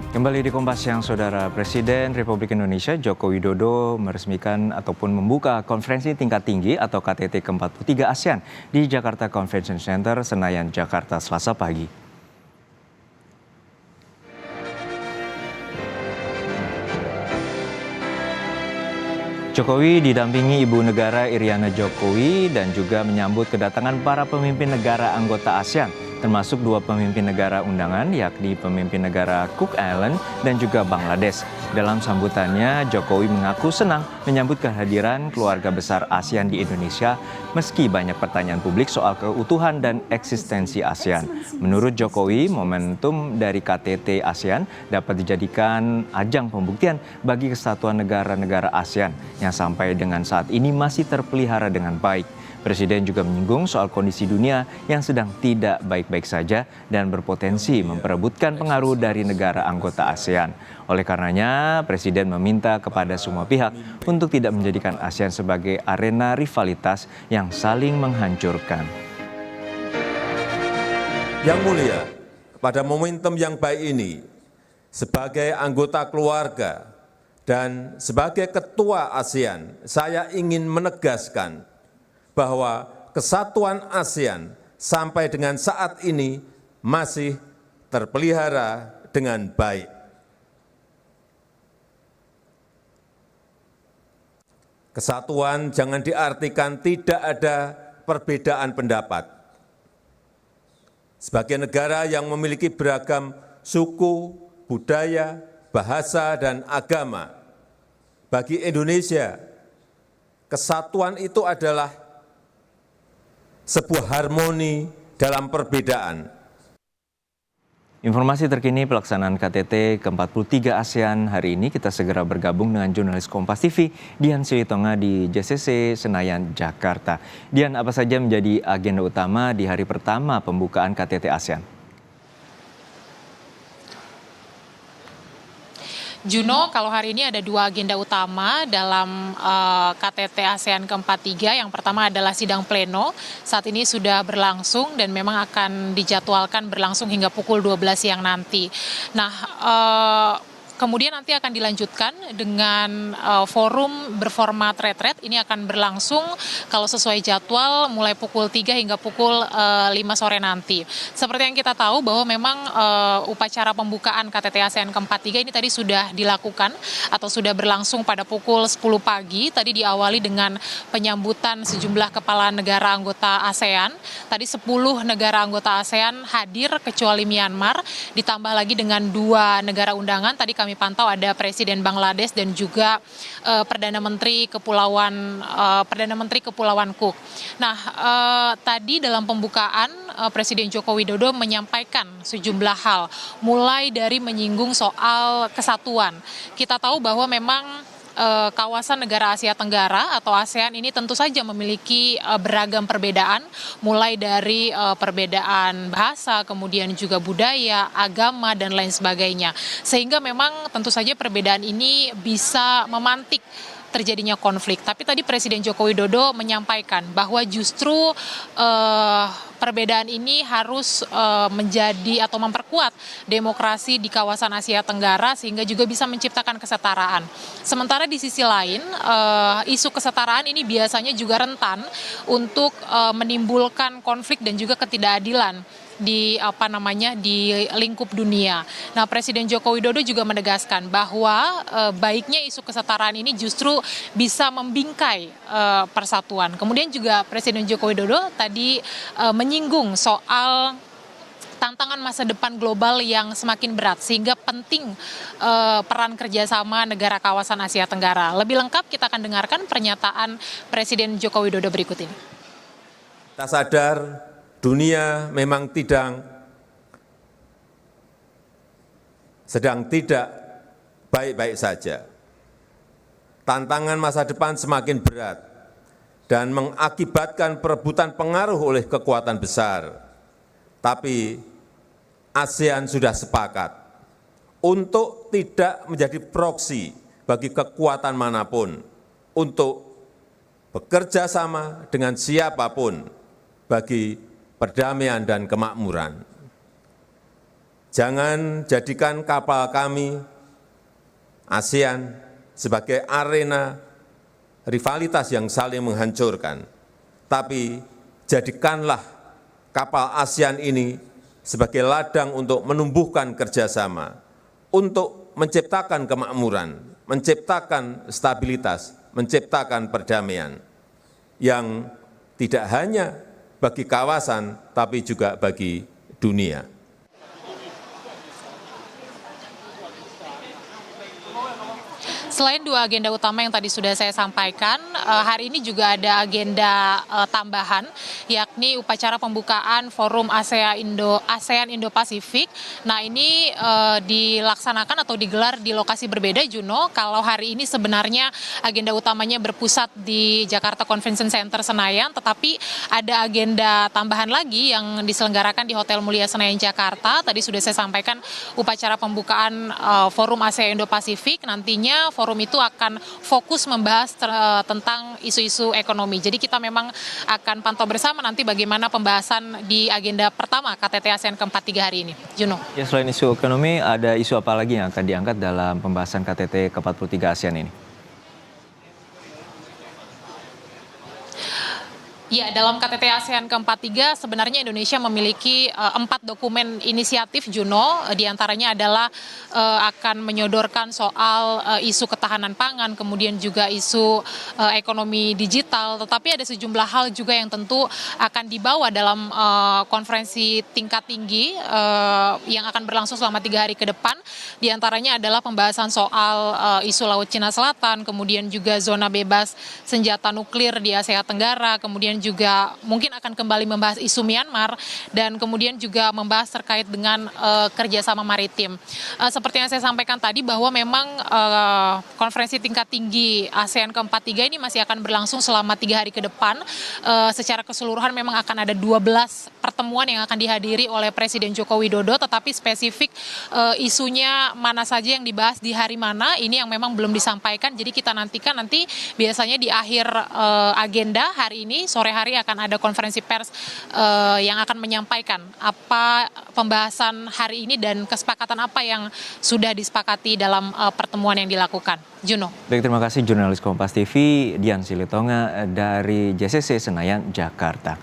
Kembali di Kompas Siang, Saudara. Presiden Republik Indonesia Joko Widodo meresmikan ataupun membuka konferensi tingkat tinggi atau KTT ke-43 ASEAN di Jakarta Convention Center, Senayan, Jakarta, Selasa pagi. Jokowi didampingi Ibu Negara Iriana Jokowi dan juga menyambut kedatangan para pemimpin negara anggota ASEAN, termasuk dua pemimpin negara undangan, yakni pemimpin negara Cook Island dan juga Bangladesh. Dalam sambutannya, Jokowi mengaku senang menyambut kehadiran keluarga besar ASEAN di Indonesia, meski banyak pertanyaan publik soal keutuhan dan eksistensi ASEAN. Menurut Jokowi, momentum dari KTT ASEAN dapat dijadikan ajang pembuktian bagi kesatuan negara-negara ASEAN yang sampai dengan saat ini masih terpelihara dengan baik. Presiden juga menyinggung soal kondisi dunia yang sedang tidak baik-baik saja dan berpotensi memperebutkan pengaruh dari negara anggota ASEAN. Oleh karenanya, Presiden meminta kepada semua pihak untuk tidak menjadikan ASEAN sebagai arena rivalitas yang saling menghancurkan. Yang mulia, pada momentum yang baik ini, sebagai anggota keluarga dan sebagai ketua ASEAN, saya ingin menegaskan bahwa kesatuan ASEAN sampai dengan saat ini masih terpelihara dengan baik. Kesatuan jangan diartikan tidak ada perbedaan pendapat. Sebagai negara yang memiliki beragam suku, budaya, bahasa, dan agama, bagi Indonesia, kesatuan itu adalah sebuah harmoni dalam perbedaan. Informasi terkini pelaksanaan KTT ke-43 ASEAN hari ini, kita segera bergabung dengan jurnalis Kompas TV, Dian Silitonga di JCC Senayan, Jakarta. Dian, apa saja menjadi agenda utama di hari pertama pembukaan KTT ASEAN? Juno, kalau hari ini ada dua agenda utama dalam KTT ASEAN ke-43. Yang pertama adalah sidang pleno, saat ini sudah berlangsung dan memang akan dijadwalkan berlangsung hingga pukul 12 siang nanti. Nah, kemudian nanti akan dilanjutkan dengan forum berformat retret. Ini akan berlangsung kalau sesuai jadwal mulai pukul 3 hingga pukul 5 sore nanti. Seperti yang kita tahu bahwa memang upacara pembukaan KTT ASEAN ke-43 ini tadi sudah dilakukan atau sudah berlangsung pada pukul 10 pagi. Tadi diawali dengan penyambutan sejumlah kepala negara anggota ASEAN. Tadi 10 negara anggota ASEAN hadir kecuali Myanmar, ditambah lagi dengan 2 negara undangan. Tadi kami pantau ada Presiden Bangladesh dan juga Perdana Menteri Kepulauan Cook. Nah, tadi dalam pembukaan Presiden Joko Widodo menyampaikan sejumlah hal, mulai dari menyinggung soal kesatuan. Kita tahu bahwa memang kawasan negara Asia Tenggara atau ASEAN ini tentu saja memiliki beragam perbedaan, mulai dari perbedaan bahasa, kemudian juga budaya, agama, dan lain sebagainya. Sehingga memang tentu saja perbedaan ini bisa memantik terjadinya konflik. Tapi tadi Presiden Joko Widodo menyampaikan bahwa justru perbedaan ini harus menjadi atau memperkuat demokrasi di kawasan Asia Tenggara sehingga juga bisa menciptakan kesetaraan. Sementara di sisi lain, isu kesetaraan ini biasanya juga rentan untuk menimbulkan konflik dan juga ketidakadilan di lingkup dunia. Nah, Presiden Joko Widodo juga menegaskan bahwa baiknya isu kesetaraan ini justru bisa membingkai persatuan. Kemudian juga Presiden Joko Widodo tadi menyinggung soal tantangan masa depan global yang semakin berat, sehingga penting peran kerjasama negara kawasan Asia Tenggara. Lebih lengkap kita akan dengarkan pernyataan Presiden Joko Widodo berikut ini. Kita sadar dunia memang sedang tidak baik-baik saja. Tantangan masa depan semakin berat dan mengakibatkan perebutan pengaruh oleh kekuatan besar. Tapi ASEAN sudah sepakat untuk tidak menjadi proksi bagi kekuatan manapun, untuk bekerja sama dengan siapapun bagi perdamaian dan kemakmuran. Jangan jadikan kapal kami, ASEAN, sebagai arena rivalitas yang saling menghancurkan. Tapi jadikanlah kapal ASEAN ini sebagai ladang untuk menumbuhkan kerjasama, untuk menciptakan kemakmuran, menciptakan stabilitas, menciptakan perdamaian yang tidak hanya bagi kawasan, tapi juga bagi dunia. Selain dua agenda utama yang tadi sudah saya sampaikan, hari ini juga ada agenda tambahan, yakni upacara pembukaan Forum ASEAN Indo-Pasifik. Nah, ini dilaksanakan atau digelar di lokasi berbeda, Juno. Kalau hari ini sebenarnya agenda utamanya berpusat di Jakarta Convention Center Senayan, tetapi ada agenda tambahan lagi yang diselenggarakan di Hotel Mulia Senayan, Jakarta. Tadi sudah saya sampaikan upacara pembukaan Forum ASEAN Indo-Pasifik. Nantinya forum itu akan fokus membahas tentang isu-isu ekonomi. Jadi kita memang akan pantau bersama nanti bagaimana pembahasan di agenda pertama KTT ASEAN ke-43 hari ini. Juno. Ya, selain isu ekonomi, ada isu apa lagi yang akan diangkat dalam pembahasan KTT ke-43 ASEAN ini? Ya, dalam KTT ASEAN ke-43 sebenarnya Indonesia memiliki 4 dokumen inisiatif, Juno. Di antaranya adalah akan menyodorkan soal isu ketahanan pangan, kemudian juga isu ekonomi digital. Tetapi ada sejumlah hal juga yang tentu akan dibawa dalam konferensi tingkat tinggi yang akan berlangsung selama 3 hari ke depan. Di antaranya adalah pembahasan soal isu Laut Cina Selatan, kemudian juga zona bebas senjata nuklir di Asia Tenggara, kemudian juga mungkin akan kembali membahas isu Myanmar, dan kemudian juga membahas terkait dengan kerjasama maritim. Seperti yang saya sampaikan tadi bahwa memang konferensi tingkat tinggi ASEAN ke-43 ini masih akan berlangsung selama 3 hari ke depan. Secara keseluruhan memang akan ada 12 pertemuan yang akan dihadiri oleh Presiden Joko Widodo, tetapi spesifik isunya mana saja yang dibahas di hari mana, ini yang memang belum disampaikan. Jadi kita nantikan nanti biasanya di akhir agenda hari ini, sore hari akan ada konferensi pers yang akan menyampaikan apa pembahasan hari ini dan kesepakatan apa yang sudah disepakati dalam pertemuan yang dilakukan. Juno. Baik, terima kasih jurnalis Kompas TV Dian Silitonga dari JCC Senayan, Jakarta.